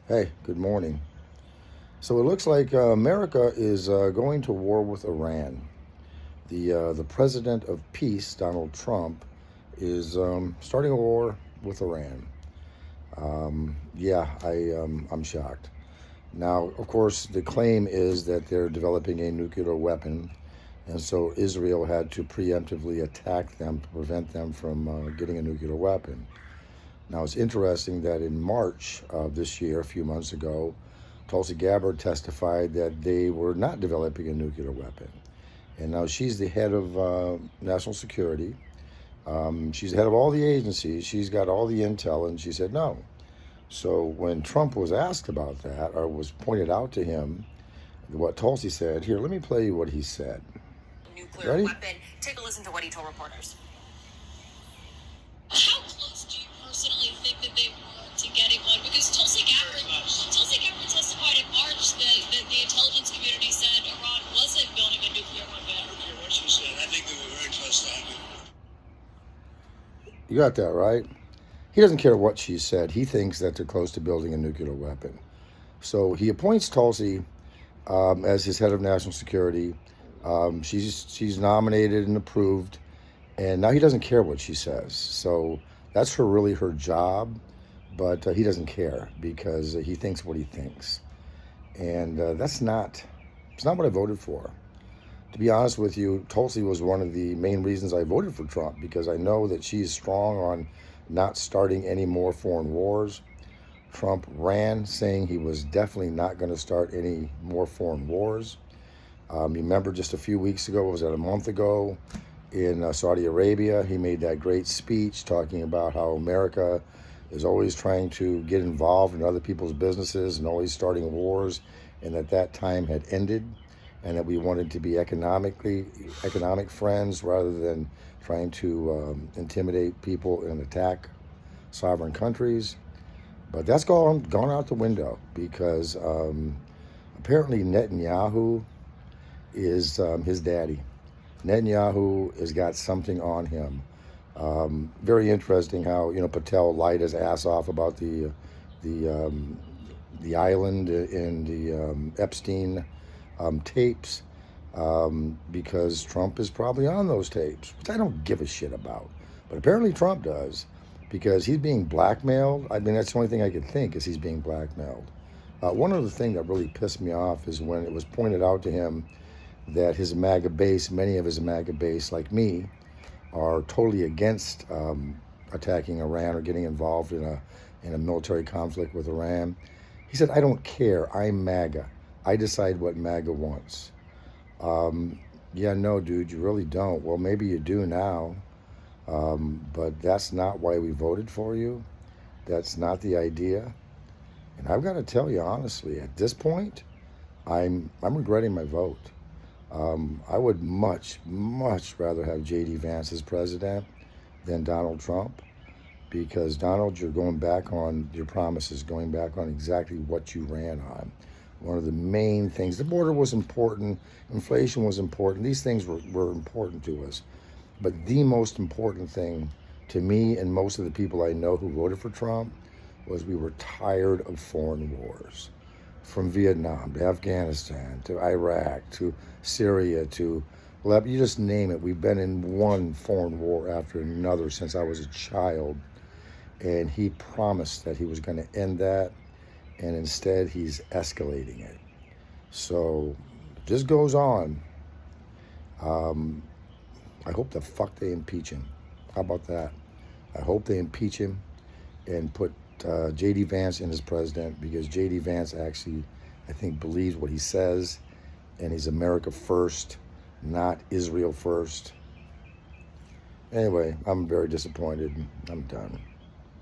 Hey, good morning. So it looks like America is going to war with Iran. The president of peace, Donald Trump, is starting a war with Iran. I'm shocked. Now, of course, the claim is that they're developing a nuclear weapon, and so Israel had to preemptively attack them to prevent them from getting a nuclear weapon. Now, it's interesting that in March of this year, a few months ago, Tulsi Gabbard testified that they were not developing a nuclear weapon. And now she's the head of national security. She's the head of all the agencies. She's got all the intel, and she said no. So when Trump was asked about that, or was pointed out to him what Tulsi said, here, let me play you what he said. Nuclear Ready? weapon. Take a listen to what he told reporters. How close do you personally think that they were to getting one? Because Tulsi Gabbard testified in March that the intelligence community said Iran wasn't building a nuclear weapon. I don't care what she said. I think they were very close to having one. You got that right? He doesn't care what she said. He thinks that they're close to building a nuclear weapon. So he appoints Tulsi as his head of national security. She's nominated and approved, and now he doesn't care what she says. So that's really her job, but he doesn't care because he thinks what he thinks, and it's not what I voted for. To be honest with you, Tulsi was one of the main reasons I voted for Trump, because I know that she's strong on not starting any more foreign wars. Trump ran saying he was definitely not going to start any more foreign wars. Remember just a few weeks ago, was that a month ago, in Saudi Arabia, he made that great speech talking about how America is always trying to get involved in other people's businesses and always starting wars, and that time had ended, and that we wanted to be economic friends rather than trying to intimidate people and attack sovereign countries. But that's gone out the window, because apparently Netanyahu is his daddy. Netanyahu has got something on him. Very interesting how Patel lied his ass off about the island in the Epstein tapes, because Trump is probably on those tapes, which I don't give a shit about. But apparently Trump does, because he's being blackmailed. I mean, that's the only thing I could think is he's being blackmailed. One other thing that really pissed me off is when it was pointed out to him that his MAGA base, many of his MAGA base, like me, are totally against attacking Iran or getting involved in a military conflict with Iran. He said, "I don't care. I'm MAGA. I decide what MAGA wants." Yeah, no, dude, you really don't. Well, maybe you do now, but that's not why we voted for you. That's not the idea. And I've got to tell you honestly, at this point, I'm regretting my vote. I would much rather have J.D. Vance as president than Donald Trump, because Donald, you're going back on your promises, going back on exactly what you ran on. One of the main things, the border was important, inflation was important, these things were important to us. But the most important thing to me and most of the people I know who voted for Trump was we were tired of foreign wars. From Vietnam to Afghanistan to Iraq to Syria to Lebanon, you just name it. We've been in one foreign war after another since I was a child. And he promised that he was going to end that, and instead he's escalating it. So if this goes on, I hope the fuck they impeach him. How about that? I hope they impeach him and put J.D. Vance in as president, because J.D. Vance actually, I think, believes what he says, and he's America first, not Israel first. Anyway, I'm very disappointed. I'm done.